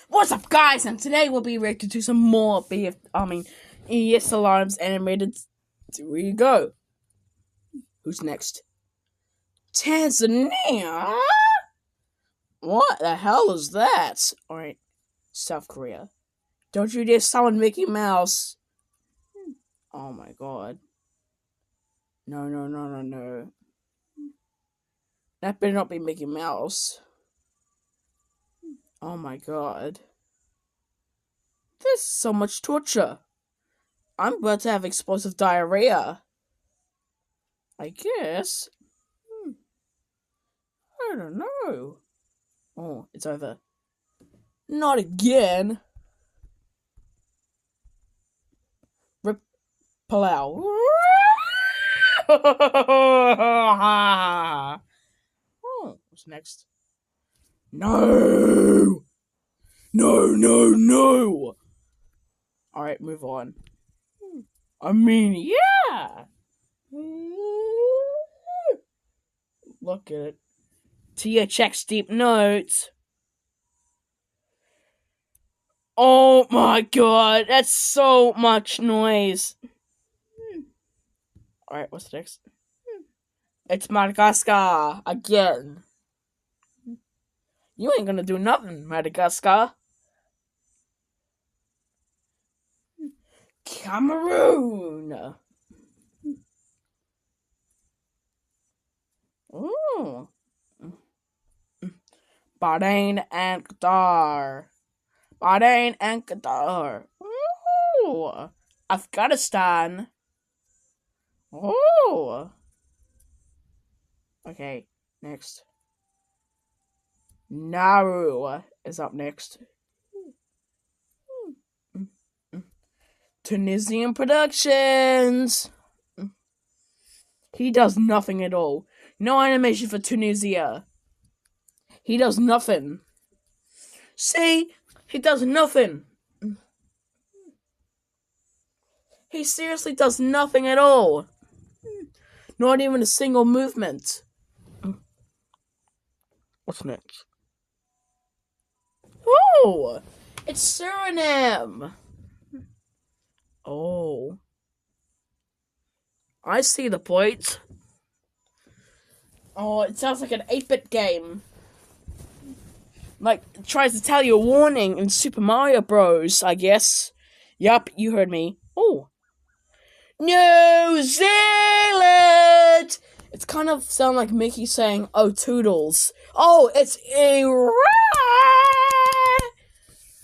What's up, guys? And today we'll be reacting to some more ES Alarms animated. Here we go. Who's next? Tanzania? What the hell is that? Alright, South Korea. Don't you dare summon Mickey Mouse. Oh my god. No. That better not be Mickey Mouse. Oh my god. This is so much torture. I'm about to have explosive diarrhea. I guess. I don't know. Oh, it's over. Not again. Rip Palau. Oh, what's next? No! Alright, move on. Yeah! Look at it. THX Deep Notes. Oh my god, that's so much noise. Alright, what's next? It's Madagascar again. You ain't gonna do nothing, Madagascar. Cameroon. Ooh. Bahrain and Qatar. Ooh. Afghanistan. Ooh. Okay, next. Nauru is up next. Tunisian Productions. He does nothing at all. No animation for Tunisia. He does nothing. See? He does nothing. He seriously does nothing at all. Not even a single movement. What's next? Oh! It's Suriname! Oh. I see the point. Oh, it sounds like an 8-bit game. Like, it tries to tell you a warning in Super Mario Bros., I guess. Yup, you heard me. Oh. New Zealand! It's kind of sound like Mickey saying, oh, toodles. Oh, it's Iraq!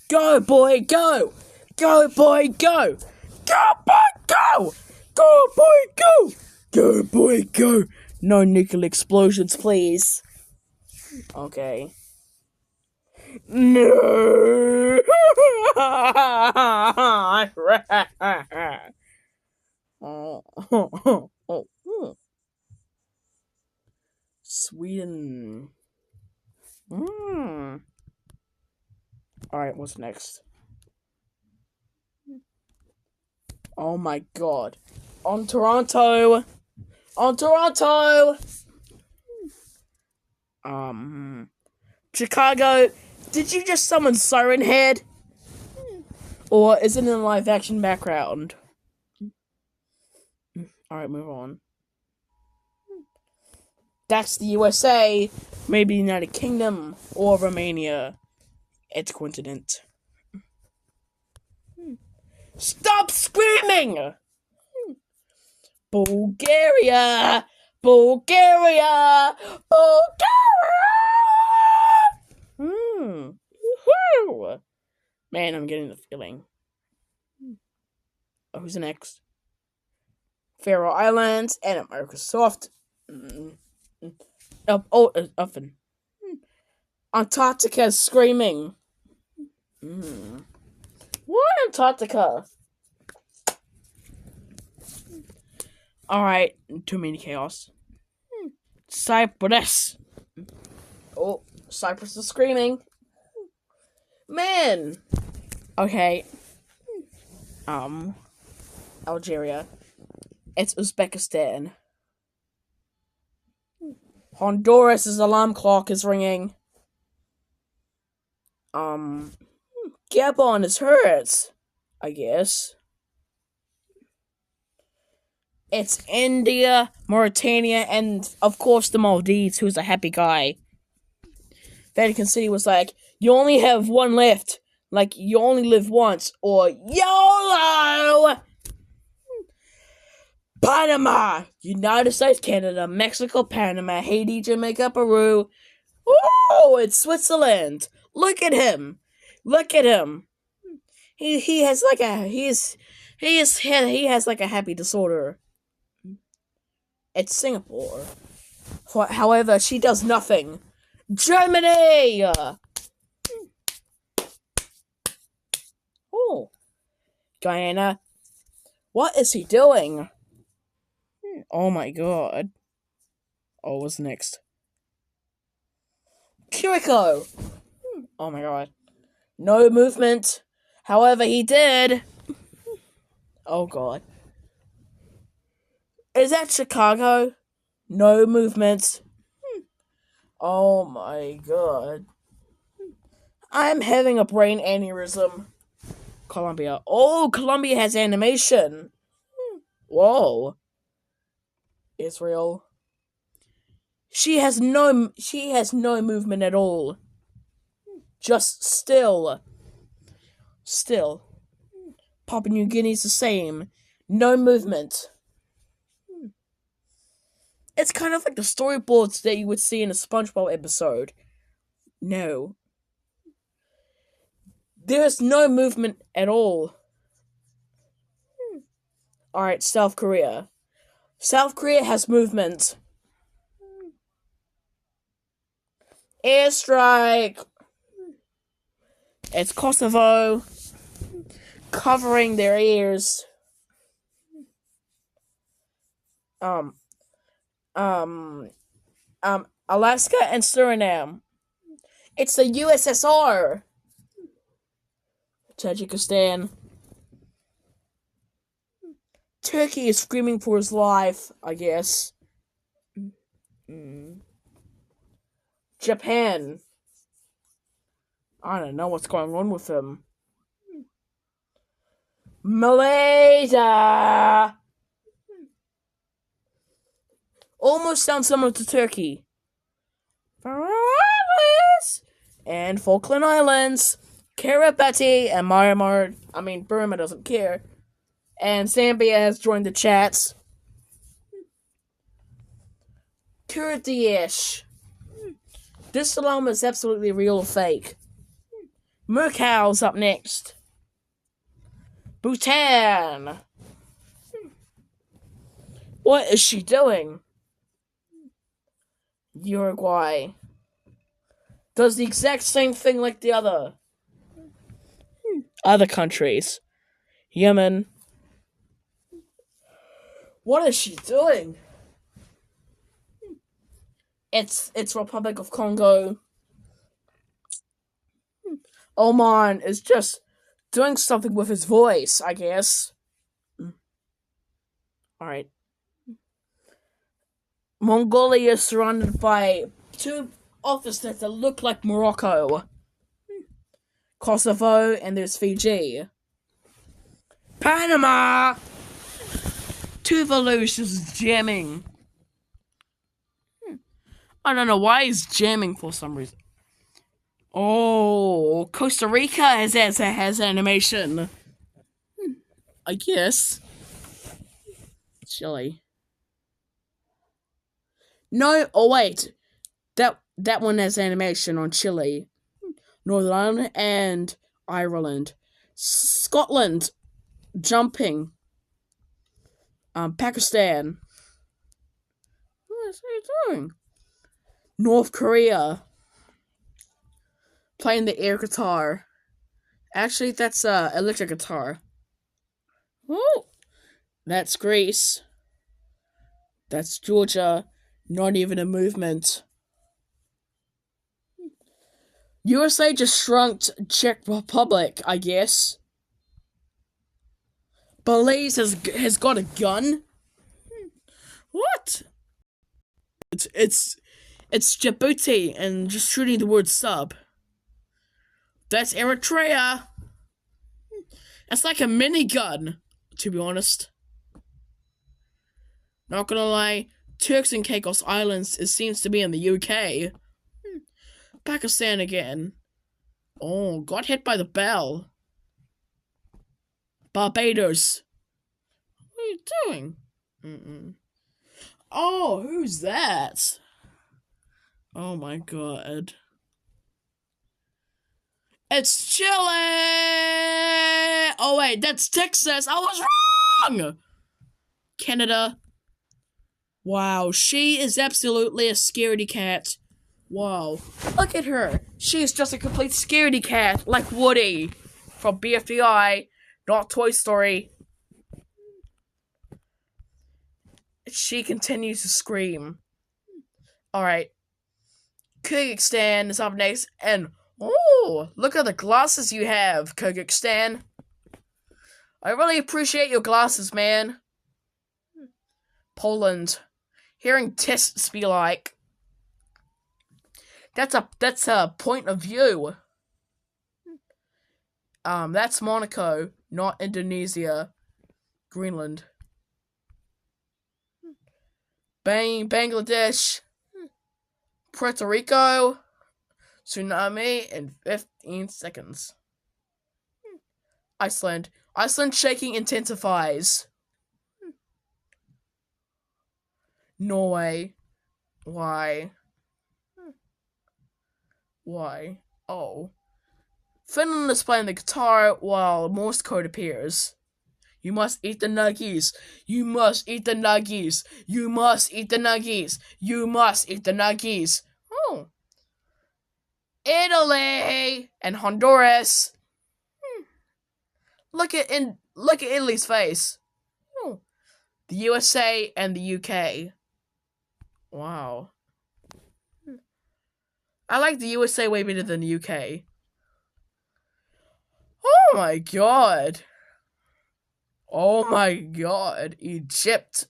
Go, boy, go! Go, boy, go! Go, boy, go! Go, boy, go! Go, boy, go! No nuclear explosions, please. Okay. No! Sweden. Alright, what's next? Oh my god. On Toronto! Chicago, did you just summon Siren Head? Or is it in a live action background? Alright, move on. That's the USA, maybe United Kingdom, or Romania. It's coincident. Stop screaming! Bulgaria! Bulgaria! Woohoo! Man, I'm getting the feeling. Oh, who's next? Faroe Islands and Microsoft. Uffin. Antarctica's screaming. What Antarctica? Alright, too many chaos. Cyprus. Oh, Cyprus is screaming. Man. Okay. Algeria. It's Uzbekistan. Honduras' alarm clock is ringing. Gabon is hers, I guess. It's India, Mauritania, and of course the Maldives, who's a happy guy. Vatican City was like, you only have one left. Like, you only live once. Or YOLO! Panama! United States, Canada, Mexico, Panama, Haiti, Jamaica, Peru. Oh, it's Switzerland. Look at him. Look at him. He has like a he has like a happy disorder. It's Singapore. However, she does nothing. Germany. Oh, Guyana. What is he doing? Oh my god. Oh, what's next? Curacao. Oh my god. No movement. However, he did. Oh god. Is that Chicago? No movement. Oh my god. I'm having a brain aneurysm. Colombia. Oh, Colombia has animation. Whoa. Israel. She has no movement at all. Just still. Still. Papua New Guinea's the same. No movement. It's kind of like the storyboards that you would see in a SpongeBob episode. No. There's no movement at all. Alright, South Korea. South Korea has movement. Airstrike. It's Kosovo. Covering their ears. Alaska and Suriname. It's the USSR. Tajikistan. Turkey is screaming for his life, I guess. Japan. I don't know what's going on with him. Malaysia. Almost sounds similar to Turkey. And Falkland Islands. Kiribati and Myanmar. I mean, Burma doesn't care. And Zambia has joined the chats. Kurdish. This salon is absolutely real or fake. Murkow's up next. Bhutan. What is she doing? Uruguay. Does the exact same thing like the other countries. Yemen. What is she doing? It's Republic of Congo. Oman is just doing something with his voice, I guess. Alright. Mongolia is surrounded by two officers that look like Morocco. Kosovo, and there's Fiji. Panama! Tuvalu's just jamming. I don't know why he's jamming for some reason. Oh, Costa Rica has animation. I guess. Chile. No, oh wait. That one has animation on Chile. Northern Ireland and Ireland. Scotland. Jumping. Pakistan. What is he doing? North Korea. Playing the air guitar. Actually, that's electric guitar. Oh, that's Greece. That's Georgia. Not even a movement. USA just shrunk Czech Republic, I guess. Belize has got a gun. What? It's Djibouti and just shooting the word sub. That's Eritrea. It's like a minigun, to be honest. Not gonna lie, Turks and Caicos Islands seems to be in the UK. Pakistan again. Oh, got hit by the bell. Barbados. What are you doing? Oh, who's that? Oh my god. It's Chile! Oh wait, that's Texas. I was wrong! Canada. Wow, she is absolutely a scaredy cat. Wow. Look at her. She is just a complete scaredy cat, like Woody from BFDI, not Toy Story. She continues to scream. Alright. Kyrgyzstan is up next, and oh, look at the glasses you have, Kyrgyzstan. I really appreciate your glasses, man. Poland. Hearing tests be like. That's a point of view. That's Monaco, not Indonesia. Greenland. Bangladesh. Puerto Rico. Tsunami in 15 seconds. Iceland. Iceland shaking intensifies. Norway. Why? Why? Oh. Finland is playing the guitar while Morse code appears. You must eat the nuggies. You must eat the nuggies. You must eat the nuggies. You must eat the nuggies. Oh. Italy and Honduras. Look at Italy's face. Oh. The USA and the UK. Wow. I like the USA way better than the UK. Oh my god. Oh my god. Egypt.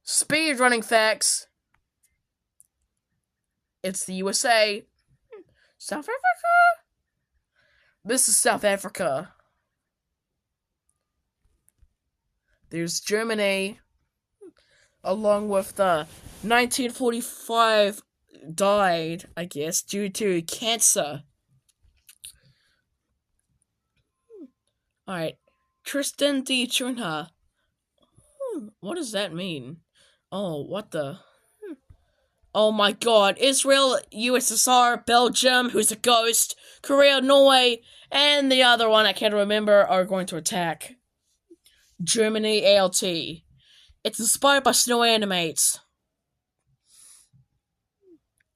Speed running facts. It's the USA. South Africa? This is South Africa. There's Germany. Along with the 1945 died, I guess, due to cancer. Alright. Tristan D. Chunha. What does that mean? Oh, what the? Oh my god. Israel, USSR, Belgium, who's a ghost, Korea, Norway, and the other one I can't remember are going to attack. Germany, ALT. It's inspired by Snow Animates.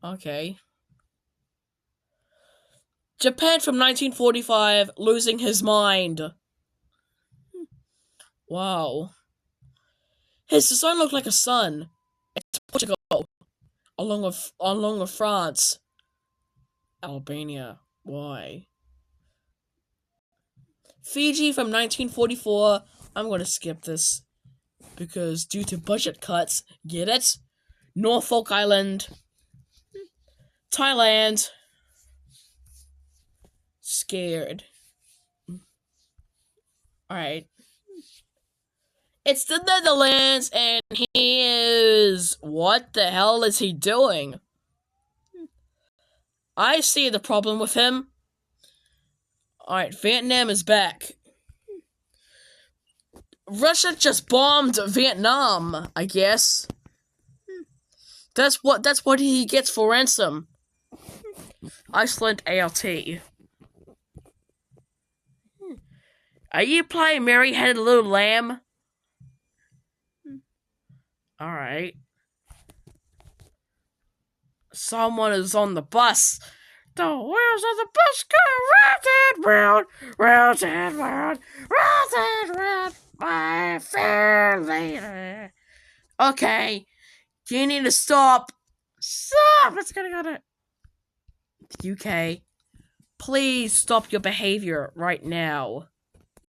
Okay. Japan from 1945, losing his mind. Wow. His design looked like a sun. It's Portugal. Along with France. Albania. Why? Fiji from 1944. I'm gonna skip this. Because due to budget cuts, get it? Norfolk Island. Thailand. Scared. Alright. It's the Netherlands, and he is... What the hell is he doing? I see the problem with him. Alright, Vietnam is back. Russia just bombed Vietnam, I guess. That's what he gets for ransom. Iceland ALT. Are you playing Mary-Headed Little Lamb? Alright. Someone is on the bus. The wheels of the bus go round and round, round and round, round and round, my fair lady. Okay. You need to stop. Stop! It's gonna go to the UK. Please stop your behavior right now.